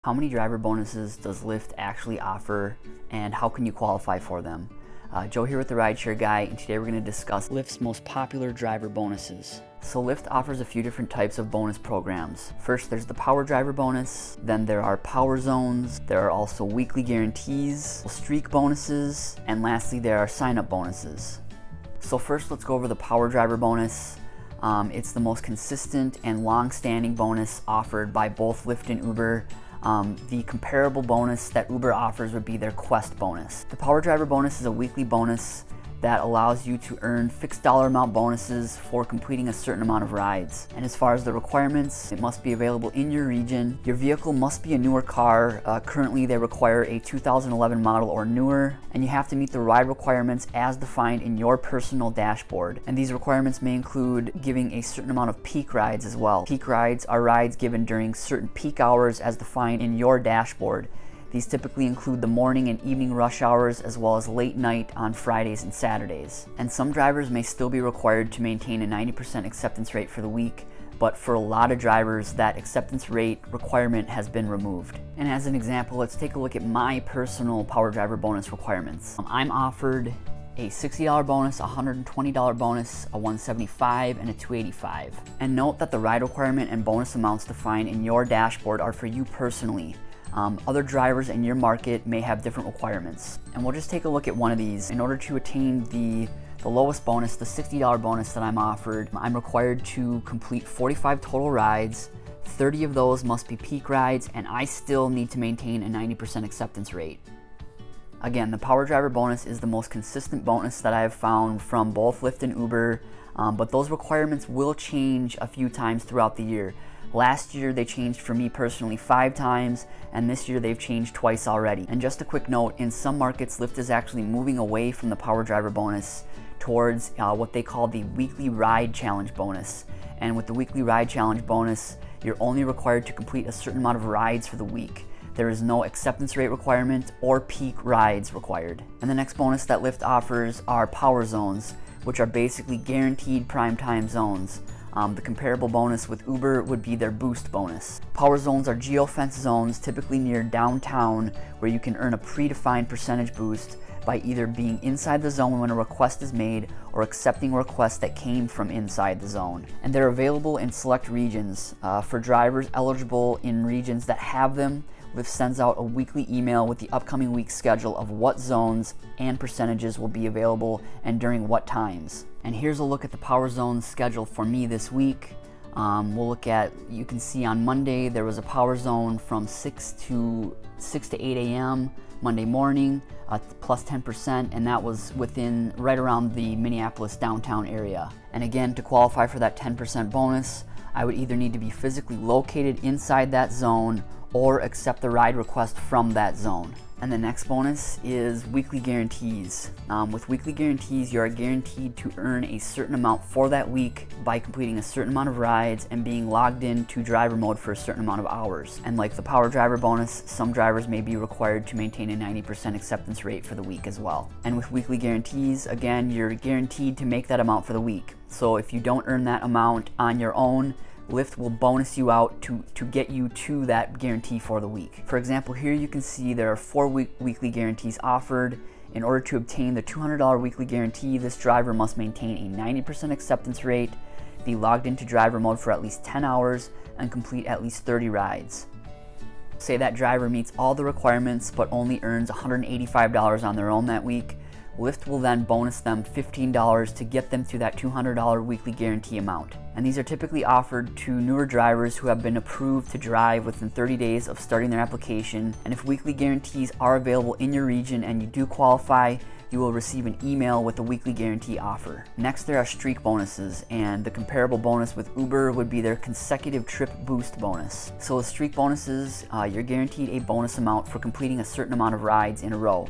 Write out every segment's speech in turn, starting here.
How many driver bonuses does Lyft actually offer, and how can you qualify for them? Joe here with the Rideshare Guy, and today we're going to discuss Lyft's most popular driver bonuses. So Lyft offers a few different types of bonus programs. First, there's the Power Driver Bonus, then there are Power Zones, there are also weekly guarantees, streak bonuses, and lastly there are sign-up bonuses. So first, let's go over the Power Driver Bonus. It's the most consistent and long-standing bonus offered by both Lyft and Uber. The comparable bonus that Uber offers would be their Quest bonus. The Power Driver bonus is a weekly bonus that allows you to earn fixed dollar amount bonuses for completing a certain amount of rides. And as far as the requirements, it must be available in your region. Your vehicle must be a newer car. Currently they require a 2011 model or newer, and you have to meet the ride requirements as defined in your personal dashboard. And these requirements may include giving a certain amount of peak rides as well. Peak rides are rides given during certain peak hours as defined in your dashboard. These typically include the morning and evening rush hours as well as late night on Fridays and Saturdays. And some drivers may still be required to maintain a 90% acceptance rate for the week, but for a lot of drivers that acceptance rate requirement has been removed. And as an example, let's take a look at my personal Power Driver bonus requirements. I'm offered a $60 bonus, a $120 bonus, a $175, and a $285. And note that the ride requirement and bonus amounts defined in your dashboard are for you personally. Other drivers in your market may have different requirements. And we'll just take a look at one of these. In order to attain the lowest bonus, the $60 bonus that I'm offered, I'm required to complete 45 total rides. 30 of those must be peak rides, and I still need to maintain a 90% acceptance rate. Again, the Power Driver bonus is the most consistent bonus that I have found from both Lyft and Uber, but those requirements will change a few times throughout the year. Last year they changed for me personally 5 times, and this year they've changed twice already. And just a quick note, in some markets Lyft is actually moving away from the Power Driver bonus towards what they call the Weekly Ride Challenge bonus. And with the Weekly Ride Challenge bonus, you're only required to complete a certain amount of rides for the week. There is no acceptance rate requirement or peak rides required. And the next bonus that Lyft offers are Power Zones, which are basically guaranteed prime time zones. The comparable bonus with Uber would be their Boost bonus. Power Zones are geofence zones typically near downtown where you can earn a predefined percentage boost by either being inside the zone when a request is made or accepting requests that came from inside the zone. And they're available in select regions. For drivers eligible in regions that have them, Lyft sends out a weekly email with the upcoming week's schedule of what zones and percentages will be available and during what times. And here's a look at the Power Zones schedule for me this week. We'll look at, you can see on Monday there was a Power Zone from 6 to 8 a.m. Monday morning, plus 10%, and that was within right around the Minneapolis downtown area. And again, to qualify for that 10% bonus, I would either need to be physically located inside that zone or accept the ride request from that zone. And the next bonus is weekly guarantees. With weekly guarantees, you are guaranteed to earn a certain amount for that week by completing a certain amount of rides and being logged into driver mode for a certain amount of hours. And like the Power Driver bonus, some drivers may be required to maintain a 90% acceptance rate for the week as well. And with weekly guarantees, again, you're guaranteed to make that amount for the week. So if you don't earn that amount on your own, Lyft will bonus you out to get you to that guarantee for the week. For example, here you can see there are 4 weekly guarantees offered. In order to obtain the $200 weekly guarantee, this driver must maintain a 90% acceptance rate, be logged into driver mode for at least 10 hours, and complete at least 30 rides. Say that driver meets all the requirements but only earns $185 on their own that week. Lyft will then bonus them $15 to get them to that $200 weekly guarantee amount. And these are typically offered to newer drivers who have been approved to drive within 30 days of starting their application. And if weekly guarantees are available in your region and you do qualify, you will receive an email with a weekly guarantee offer. Next, there are streak bonuses, and the comparable bonus with Uber would be their consecutive trip boost bonus. So with streak bonuses, you're guaranteed a bonus amount for completing a certain amount of rides in a row.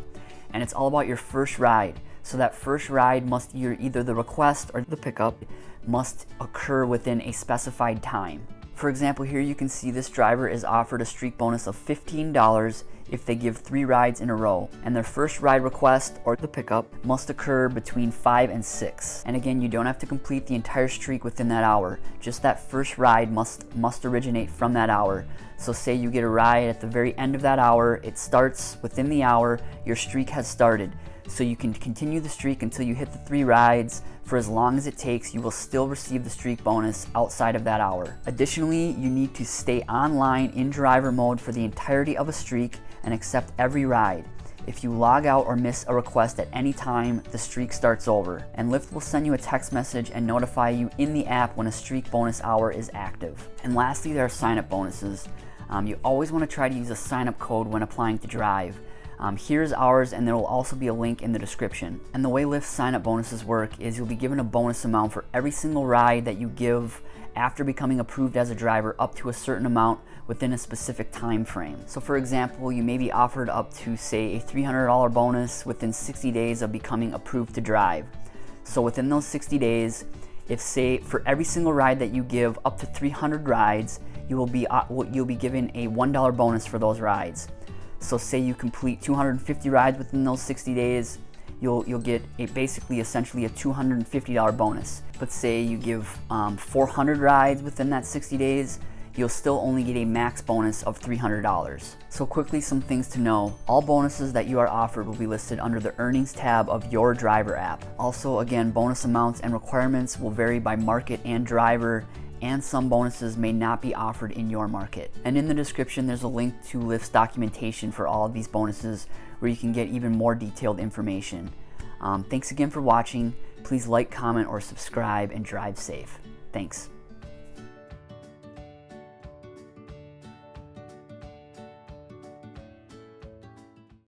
And it's all about your first ride. So that first ride must either the request or the pickup must occur within a specified time. For example, here you can see this driver is offered a streak bonus of $15 if they give 3 rides in a row, and their first ride request or the pickup must occur between 5 and 6. And again, you don't have to complete the entire streak within that hour, just that first ride must originate from that hour. So say you get a ride at the very end of that hour, it starts within the hour, your streak has started. So you can continue the streak until you hit the 3 rides. For as long as it takes, you will still receive the streak bonus outside of that hour. Additionally, you need to stay online in driver mode for the entirety of a streak and accept every ride. If you log out or miss a request at any time, the streak starts over, and Lyft will send you a text message and notify you in the app when a streak bonus hour is active. And lastly, there are sign-up bonuses. You always want to try to use a sign-up code when applying to drive. Here's ours, and there will also be a link in the description. And the way Lyft sign-up bonuses work is you'll be given a bonus amount for every single ride that you give after becoming approved as a driver, up to a certain amount within a specific time frame. So for example, you may be offered up to, say, a $300 bonus within 60 days of becoming approved to drive. So within those 60 days, if, say, for every single ride that you give up to 300 rides, you'll be given a $1 bonus for those rides. So say you complete 250 rides within those 60 days, you'll get essentially a $250 bonus. But say you give 400 rides within that 60 days, you'll still only get a max bonus of $300. So quickly, some things to know. All bonuses that you are offered will be listed under the earnings tab of your driver app. Also, again, bonus amounts and requirements will vary by market and driver, and some bonuses may not be offered in your market. And in the description, there's a link to Lyft's documentation for all of these bonuses, where you can get even more detailed information. Thanks again for watching. Please like, comment, or subscribe, and drive safe. Thanks.